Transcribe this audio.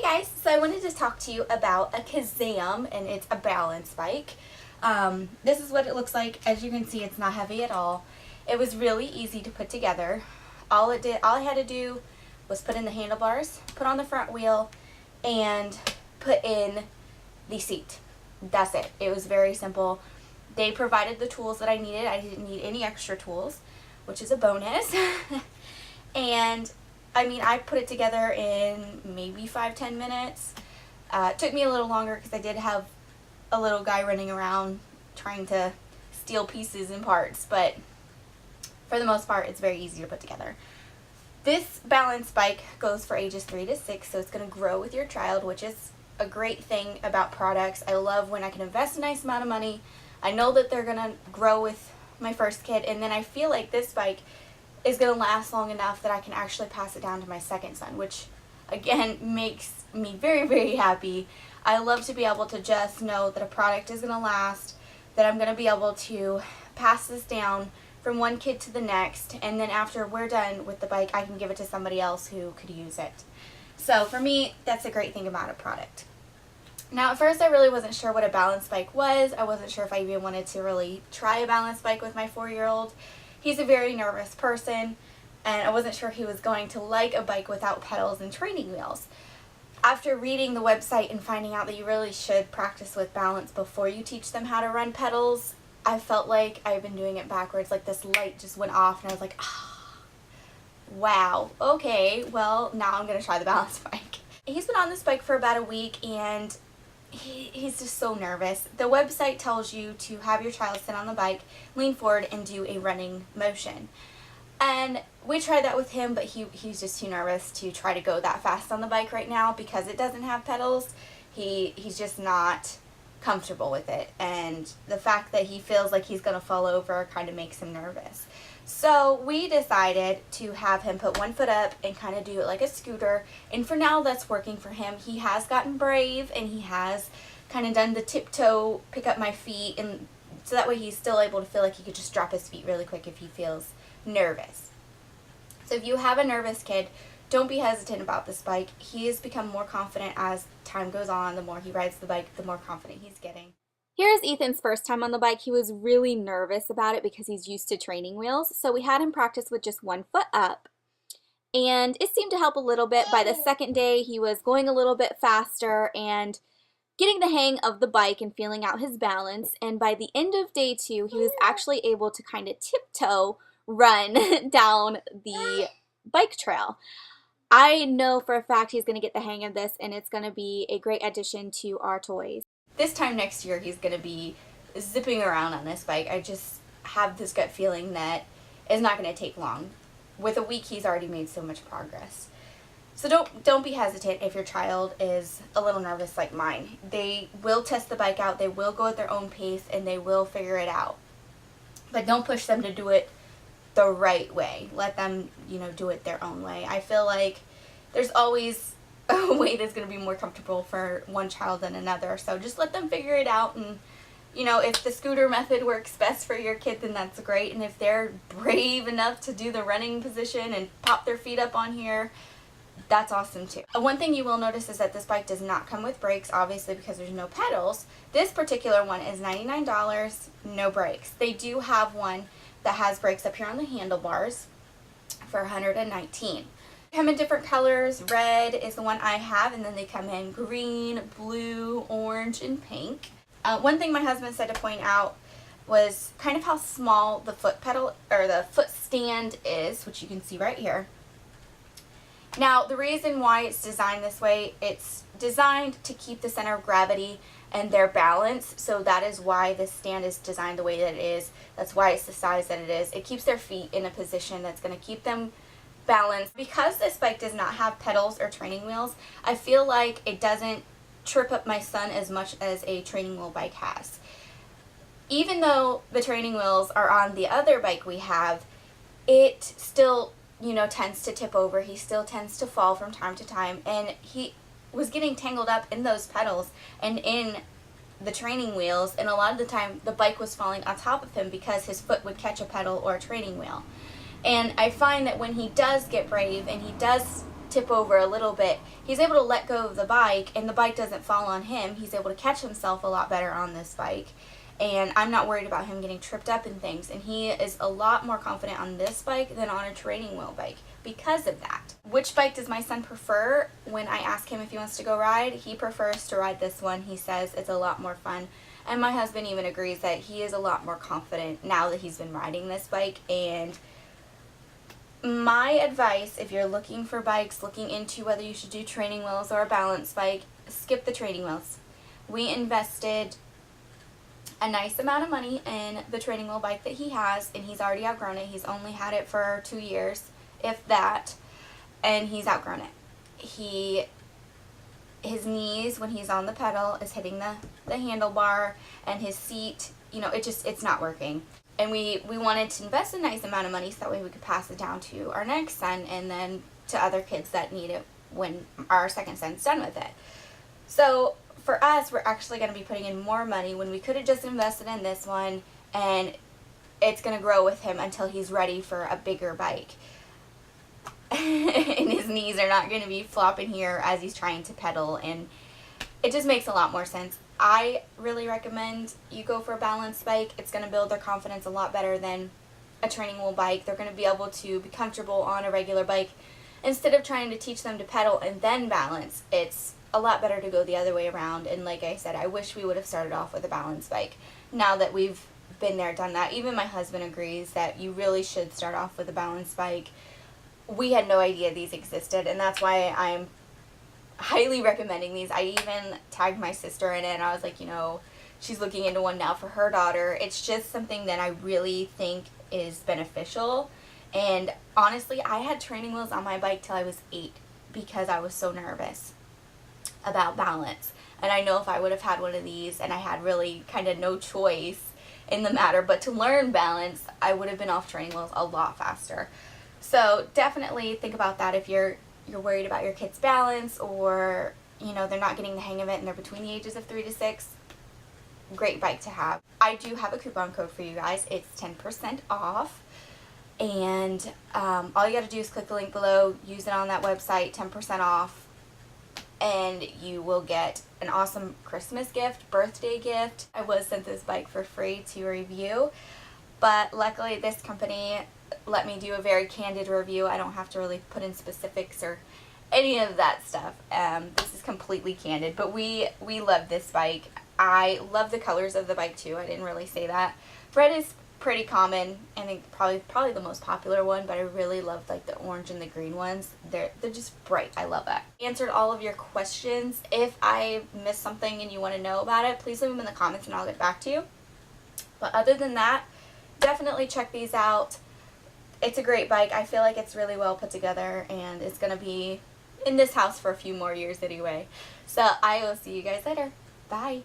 Hi guys, so I wanted to talk to you about a Kazamm, and it's a balance bike. This is what it looks like. As you can see, it's not heavy at all. It was really easy to put together. All I had to do was put in the handlebars, put on the front wheel, and put in the seat. That's it. It was very simple. They provided the tools that I needed. I didn't need any extra tools, which is a bonus. And I mean, I put it together in maybe 5-10 minutes. It took me a little longer because I did have a little guy running around trying to steal pieces and parts, but for the most part, it's very easy to put together. This balance bike goes for ages 3 to 6, so it's going to grow with your child, which is a great thing about products. I love when I can invest a nice amount of money. I know that they're going to grow with my first kid, and then I feel like this bike is going to last long enough that I can actually pass it down to my second son, which again makes me very, very happy. I love to be able to just know that a product is going to last, that I'm going to be able to pass this down from one kid to the next, and then after we're done with the bike, I can give it to somebody else who could use it. So for me, that's a great thing about a product. Now at first I really wasn't sure what a balance bike was. I wasn't sure if I even wanted to really try a balance bike with my 4-year-old. He's a very nervous person, and I wasn't sure he was going to like a bike without pedals and training wheels. After reading the website and finding out that you really should practice with balance before you teach them how to run pedals, I felt like I've been doing it backwards. Like this light just went off and I was like, ah, wow, okay, well now I'm going to try the balance bike. He's been on this bike for about a week, and he's just so nervous. The website tells you to have your child sit on the bike, lean forward, and do a running motion. And we tried that with him, but he's just too nervous to try to go that fast on the bike right now because it doesn't have pedals. He's just not comfortable with it, and the fact that he feels like he's going to fall over kind of makes him nervous. So we decided to have him put one foot up and kind of do it like a scooter, and for now that's working for him. He has gotten brave, and he has kind of done the tiptoe, pick up my feet, and so that way he's still able to feel like he could just drop his feet really quick if he feels nervous. So if you have a nervous kid, don't be hesitant about this bike. He has become more confident as time goes on. The more he rides the bike, the more confident he's getting. Here's Ethan's first time on the bike. He was really nervous about it because he's used to training wheels. So we had him practice with just one foot up, and it seemed to help a little bit. By the second day, he was going a little bit faster and getting the hang of the bike and feeling out his balance. And by the end of day 2, he was actually able to kind of tiptoe run down the bike trail. I know for a fact he's going to get the hang of this, and it's going to be a great addition to our toys. This time next year, he's going to be zipping around on this bike. I just have this gut feeling that it's not going to take long. With a week, he's already made so much progress. So don't be hesitant if your child is a little nervous like mine. They will test the bike out, they will go at their own pace, and they will figure it out. But don't push them to do it the right way. Let them, do it their own way. I feel like there's always a way that's going to be more comfortable for one child than another. So just let them figure it out, and if the scooter method works best for your kid, then that's great. And if they're brave enough to do the running position and pop their feet up on here, that's awesome too. One thing you will notice is that this bike does not come with brakes, obviously, because there's no pedals. This particular one is $99, no brakes. They do have one that has brakes up here on the handlebars for $119. Come in different colors. Red is the one I have, and then they come in green, blue, orange, and pink. One thing my husband said to point out was kind of how small the foot pedal or the foot stand is, which you can see right here. Now, the reason why it's designed this way, it's designed to keep the center of gravity and their balance, so that is why this stand is designed the way that it is. That's why it's the size that it is. It keeps their feet in a position that's going to keep them balanced. Because this bike does not have pedals or training wheels, I feel like it doesn't trip up my son as much as a training wheel bike has. Even though the training wheels are on the other bike we have, it still tends to tip over. He still tends to fall from time to time, and he was getting tangled up in those pedals and in the training wheels, and a lot of the time the bike was falling on top of him because his foot would catch a pedal or a training wheel. And I find that when he does get brave and he does tip over a little bit, he's able to let go of the bike and the bike doesn't fall on him. He's able to catch himself a lot better on this bike, and I'm not worried about him getting tripped up and things, and he is a lot more confident on this bike than on a training wheel bike because of that. Which bike does my son prefer? When I ask him if he wants to go ride, he prefers to ride this one. He says it's a lot more fun, and my husband even agrees that he is a lot more confident now that he's been riding this bike. And my advice, if you're looking for bikes, looking into whether you should do training wheels or a balance bike, skip the training wheels. We invested a nice amount of money in the training wheel bike that he has, and he's already outgrown it. He's only had it for 2 years, if that, and he's outgrown it. His knees, when he's on the pedal, is hitting the handlebar, and his seat, you know, it's not working. And we wanted to invest a nice amount of money so that way we could pass it down to our next son and then to other kids that need it when our second son's done with it. So for us, we're actually going to be putting in more money when we could have just invested in this one, and it's going to grow with him until he's ready for a bigger bike. And his knees are not going to be flopping here as he's trying to pedal, and it just makes a lot more sense. I really recommend you go for a balance bike. It's going to build their confidence a lot better than a training wheel bike. They're going to be able to be comfortable on a regular bike instead of trying to teach them to pedal and then balance. It's a lot better to go the other way around, and like I said, I wish we would have started off with a balance bike. Now that we've been there, done that, even my husband agrees that you really should start off with a balance bike. We had no idea these existed, and that's why I'm highly recommending these. I even tagged my sister in it, and I was like, you know, she's looking into one now for her daughter. It's just something that I really think is beneficial. And honestly, I had training wheels on my bike till I was 8 because I was so nervous about balance. And I know if I would have had one of these and I had really kind of no choice in the matter but to learn balance, I would have been off training wheels a lot faster. So definitely think about that if you're worried about your kid's balance, or you know they're not getting the hang of it and they're between the ages of 3 to 6. Great bike to have. I do have a coupon code for you guys. It's 10% off, and all you got to do is click the link below, use it on that website, 10% off, and you will get an awesome Christmas gift, birthday gift. I was sent this bike for free to review, but luckily this company let me do a very candid review. I don't have to really put in specifics or any of that stuff. This is completely candid, but we love this bike. I love the colors of the bike too. I didn't really say that. Red is pretty common. I think probably the most popular one, but I really love like the orange and the green ones. They're just bright. I love that. Answered all of your questions. If I missed something and you want to know about it, please leave them in the comments and I'll get back to you. But other than that, definitely check these out. It's a great bike. I feel like it's really well put together, and it's going to be in this house for a few more years anyway. So I will see you guys later. Bye.